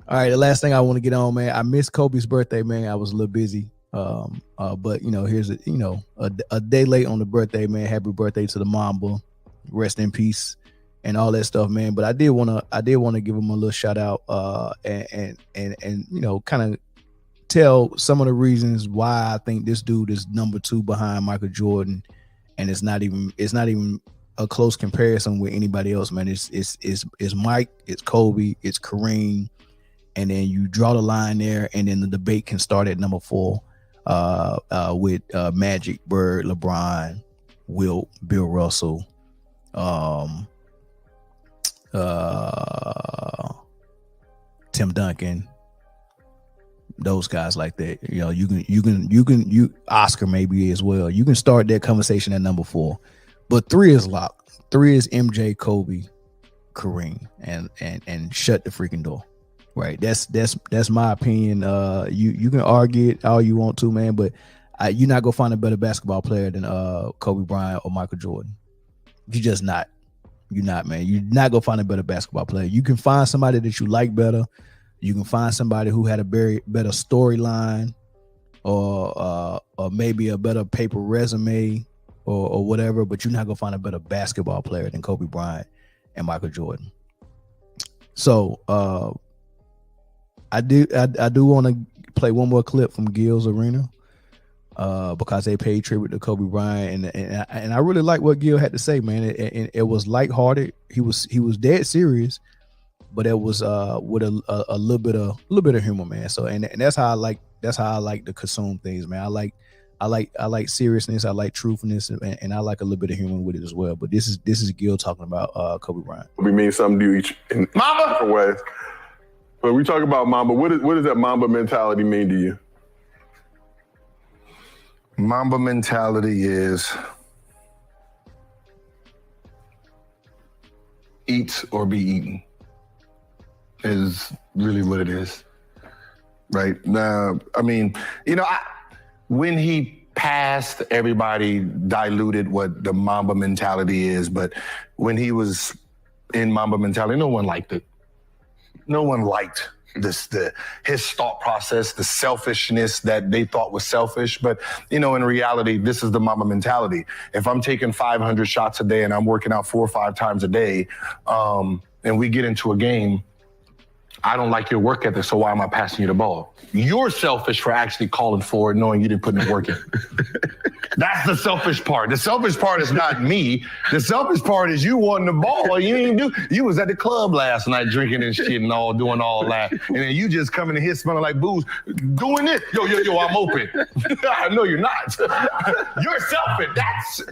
All right, the last thing I want to get on, man. I missed Kobe's birthday, man. I was a little busy. But here's a day late on the birthday, man. Happy birthday to the Mamba. Rest in peace and all that stuff, man. But I did wanna give him a little shout out, and kind of tell some of the reasons why I think this dude is number 2 behind Michael Jordan, and it's not even a close comparison with anybody else, man. It's Mike, it's Kobe, it's Kareem, and then you draw the line there, and then the debate can start at number 4 with Magic, Bird, LeBron, Wilt, Bill Russell, Tim Duncan, those guys like that. You Oscar maybe as well. You can start that conversation at number 4, but 3 is locked. 3 is MJ, Kobe, Kareem, and shut the freaking door. Right, that's my opinion. You can argue it all you want to, man, but you're not gonna find a better basketball player than Kobe Bryant or Michael Jordan. You're just not. You're not, man. You're not gonna find a better basketball player. You can find somebody that you like better. You can find somebody who had a better storyline, or maybe a better paper resume, or whatever. But you're not gonna find a better basketball player than Kobe Bryant and Michael Jordan. So I do want to play one more clip from Gil's Arena, because they paid tribute to Kobe Bryant, and I really like what Gil had to say, man. It was lighthearted. He was dead serious, but it was with a little bit of humor, man. So and that's how I like to consume things, man. I like seriousness. I like truthfulness, and I like a little bit of humor with it as well. But this is Gil talking about Kobe Bryant. We mean something to you each in Mamba different ways. But we talk about Mamba. What does that Mamba mentality mean to you? Mamba mentality is eat or be eaten, is really what it is. Right now, I mean, when he passed, everybody diluted what the Mamba mentality is, but when he was in Mamba mentality, no one liked it. No one liked his thought process, the selfishness that they thought was selfish. But, in reality, this is the Mamba mentality. If I'm taking 500 shots a day and I'm working out 4 or 5 times a day, and we get into a game, I don't like your work ethic, so why am I passing you the ball? You're selfish for actually calling for it, knowing you didn't put in the work in. That's the selfish part. The selfish part is not me. The selfish part is you wanting the ball. You didn't do. You was at the club last night drinking and shit and all, doing all that. And then you just coming in here smelling like booze, doing it. Yo, I'm open. I know you're not. You're selfish.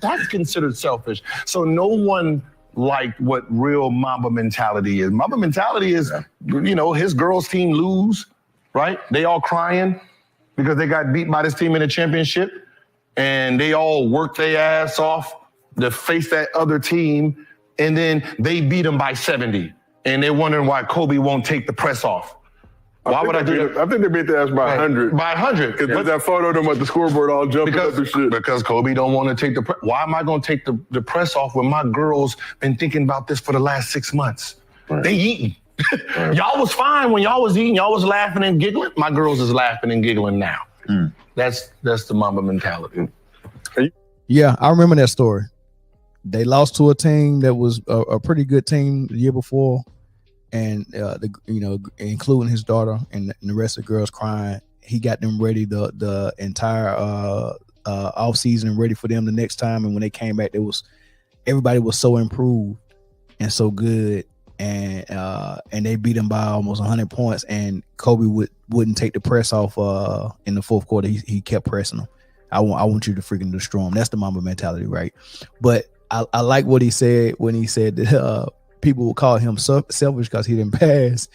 That's considered selfish. So no one like what real Mamba mentality is. Mamba mentality is, his girls' team lose, right? They all crying because they got beat by this team in the championship, and they all worked their ass off to face that other team, and then they beat them by 70, and they're wondering why Kobe won't take the press off. Why would I do that? I think they beat their ass by 100. By 100. Because that photo of them at the scoreboard all jumping up and shit. Because Kobe don't want to take the press. Why am I going to take the press off when my girls been thinking about this for the last 6 months? Right. They eating. Right. Y'all was fine when y'all was eating. Y'all was laughing and giggling. My girls is laughing and giggling now. That's the Mamba mentality. Yeah, I remember that story. They lost to a team that was a pretty good team the year before. And including his daughter and the rest of the girls crying, he got them ready the entire off season, ready for them the next time. And when they came back, everybody was so improved and so good, and they beat them by almost 100 points. And Kobe wouldn't take the press off in the fourth quarter. He kept pressing them. I want you to freaking destroy them. That's the Mamba mentality, right? But I like what he said when he said that. People would call him selfish because he didn't pass,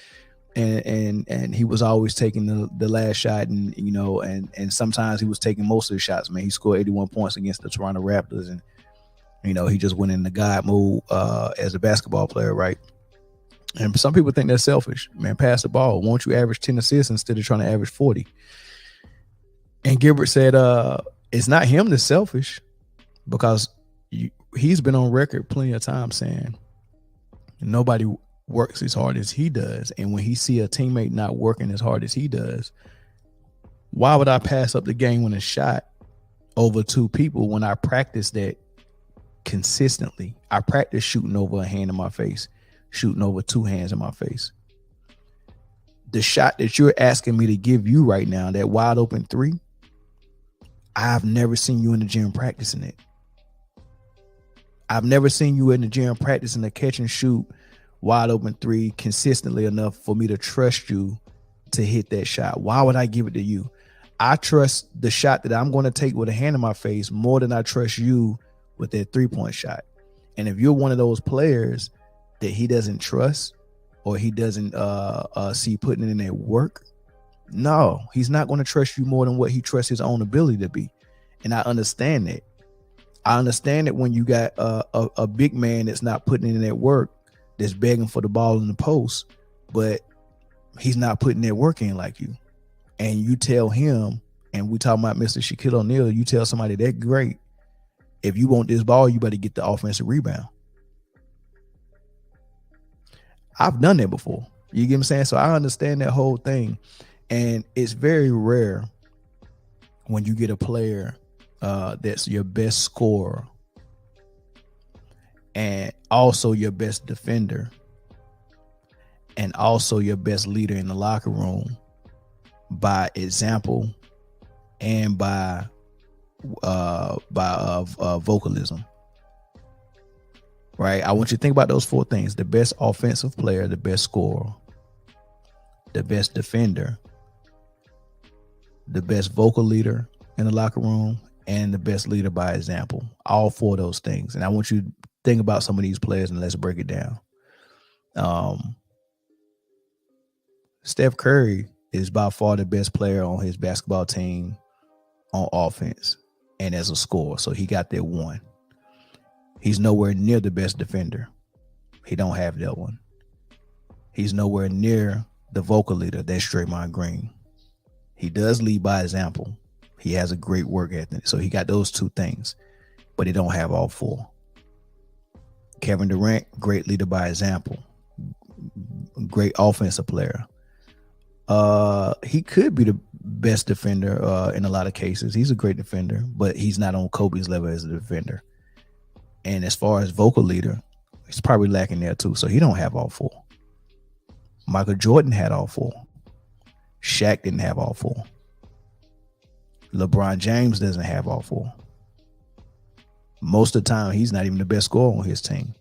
and he was always taking the last shot, and sometimes he was taking most of the shots. Man, he scored 81 points against the Toronto Raptors, and he just went in the God mode as a basketball player, right? And some people think that's selfish. Man, pass the ball. Won't you average 10 assists instead of trying to average 40? And Gilbert said, it's not him that's selfish, because he's been on record plenty of times saying nobody works as hard as he does, and when he see a teammate not working as hard as he does, why would I pass up the game winning shot over two people when I practice that consistently? I practice shooting over a hand in my face, shooting over two hands in my face. The shot that you're asking me to give you right now, that wide open three, I've never seen you in the gym practicing it. I've never seen you in the gym practicing a catch and shoot wide open three consistently enough for me to trust you to hit that shot. Why would I give it to you? I trust the shot that I'm going to take with a hand in my face more than I trust you with that 3-point shot. And if you're one of those players that he doesn't trust or he doesn't see putting in that work, no, he's not going to trust you more than what he trusts his own ability to be. And I understand that. I understand that when you got a big man that's not putting in that work, that's begging for the ball in the post, but he's not putting that work in like you. And you tell him, and we talking about Mr. Shaquille O'Neal, you tell somebody that great, if you want this ball, you better get the offensive rebound. I've done that before. You get what I'm saying? So I understand that whole thing. And it's very rare when you get a player that's your best scorer and also your best defender and also your best leader in the locker room by example and by vocalism. Right? I want you to think about those four things: the best offensive player, the best scorer, the best defender, the best vocal leader in the locker room, and the best leader by example. All four of those things. And I want you to think about some of these players and let's break it down. Steph Curry is by far the best player on his basketball team on offense and as a scorer. So he got that one. He's nowhere near the best defender. He don't have that one. He's nowhere near the vocal leader. That's Draymond Green. He does lead by example. He has a great work ethic. So he got those two things, but he don't have all four. Kevin Durant, great leader by example. Great offensive player. He could be the best defender in a lot of cases. He's a great defender, but he's not on Kobe's level as a defender. And as far as vocal leader, he's probably lacking there too. So he don't have all four. Michael Jordan had all four. Shaq didn't have all four. LeBron James doesn't have all four. Most of the time, he's not even the best scorer on his team.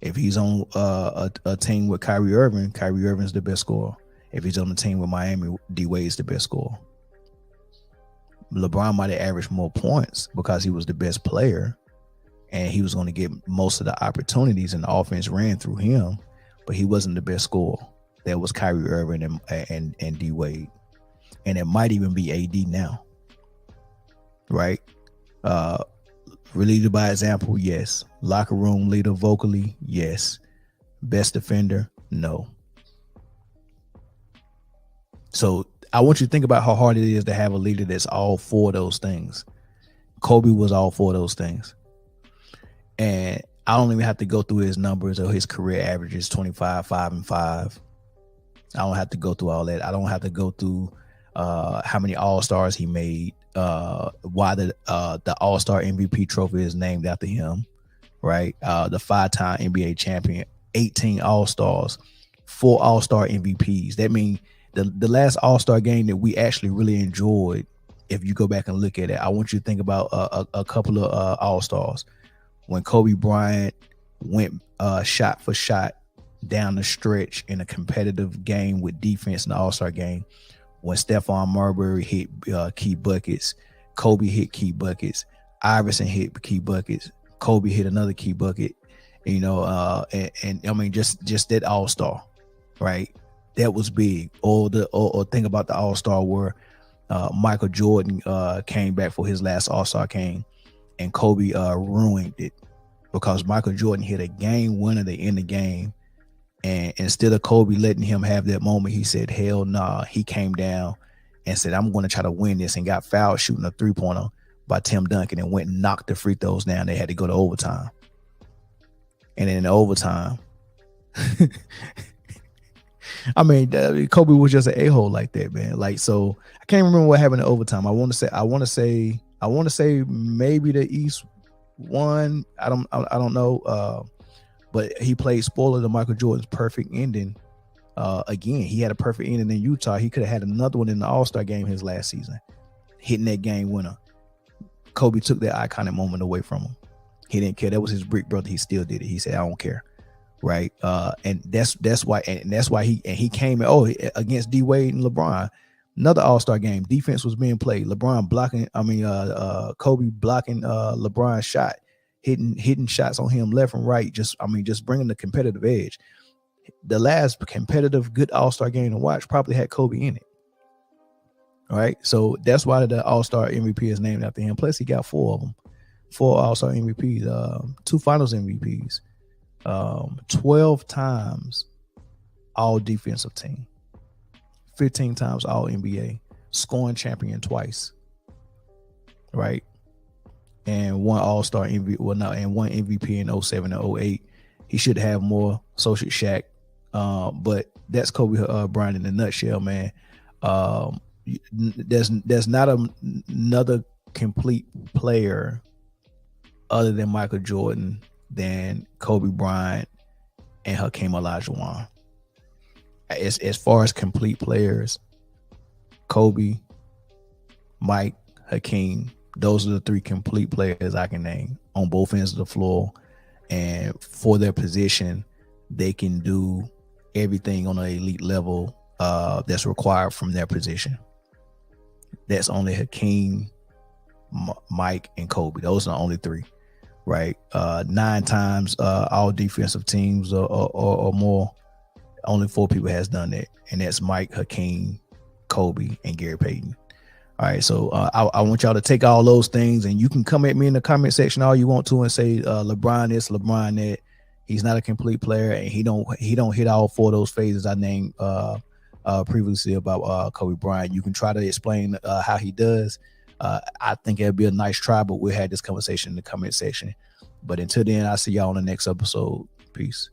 If he's on a team with Kyrie Irving's the best scorer. If he's on the team with Miami, D Wade's the best scorer. LeBron might have averaged more points because he was the best player and he was going to get most of the opportunities and the offense ran through him, but he wasn't the best scorer. That was Kyrie Irving and D Wade. And it might even be AD now. Right? Leader by example, yes. Locker room leader vocally, yes. Best defender, no. So I want you to think about how hard it is to have a leader that's all four of those things. Kobe was all four of those things. And I don't even have to go through his numbers or his career averages, 25, 5, and 5. I don't have to go through all that. I don't have to go through how many All-Stars he made, why the All-Star MVP trophy is named after him, right? The 5-time NBA champion, 18 All-Stars, 4 All-Star MVPs. That means the last All-Star game that we actually really enjoyed, if you go back and look at it, I want you to think about a couple of All-Stars. When Kobe Bryant went shot for shot down the stretch in a competitive game with defense in the All-Star game, when Stephon Marbury hit key buckets, Kobe hit key buckets, Iverson hit key buckets, Kobe hit another key bucket, and I mean just that All-Star, right? That was big. Or think about the All-Star where Michael Jordan came back for his last All-Star game, and Kobe ruined it because Michael Jordan hit a game winner to end the game. And instead of Kobe letting him have that moment, he said, hell nah. He came down and said, I'm going to try to win this, and got fouled shooting a 3-pointer by Tim Duncan and went and knocked the free throws down. They had to go to overtime. And then in overtime, I mean, Kobe was just an a-hole like that, man. Like, so I can't remember what happened in overtime. I want to say maybe the East won. I don't know. But he played spoiler to Michael Jordan's perfect ending. Again, he had a perfect ending in Utah. He could have had another one in the All-Star game his last season, hitting that game winner. Kobe took that iconic moment away from him. He didn't care. That was his brick brother. He still did it. He said, "I don't care." Right. And that's why he came against D Wade and LeBron. Another All-Star game. Defense was being played. LeBron blocking. Kobe blocking LeBron's shot, hitting shots on him left and right. Just bringing the competitive edge. The last competitive good All-Star game to watch probably had Kobe in it. All right. So that's why the All-Star MVP is named after him. Plus, he got 4 of them. 4 All-Star MVPs, 2 Finals MVPs, 12 times All Defensive Team, 15 times All NBA, scoring champion twice, right? And 1 All-Star MVP, and 1 MVP in 07 and 08. He should have more. So should Shaq. But that's Kobe Bryant in a nutshell, man. There's not another complete player other than Michael Jordan than Kobe Bryant and Hakeem Olajuwon. As far as complete players, Kobe, Mike, Hakeem, those are the 3 complete players I can name on both ends of the floor. And for their position, they can do everything on an elite level that's required from their position. That's only Hakeem, Mike, and Kobe. Those are the only 3, right? 9 times all defensive teams or more. Only 4 people has done that, and that's Mike, Hakeem, Kobe, and Gary Payton. All right, so I want y'all to take all those things, and you can come at me in the comment section all you want to and say LeBron this, LeBron that. He's not a complete player, and he don't hit all 4 of those phases I named previously about Kobe Bryant. You can try to explain how he does. I think it'd be a nice try, but we'll have this conversation in the comment section. But until then, I'll see y'all on the next episode. Peace.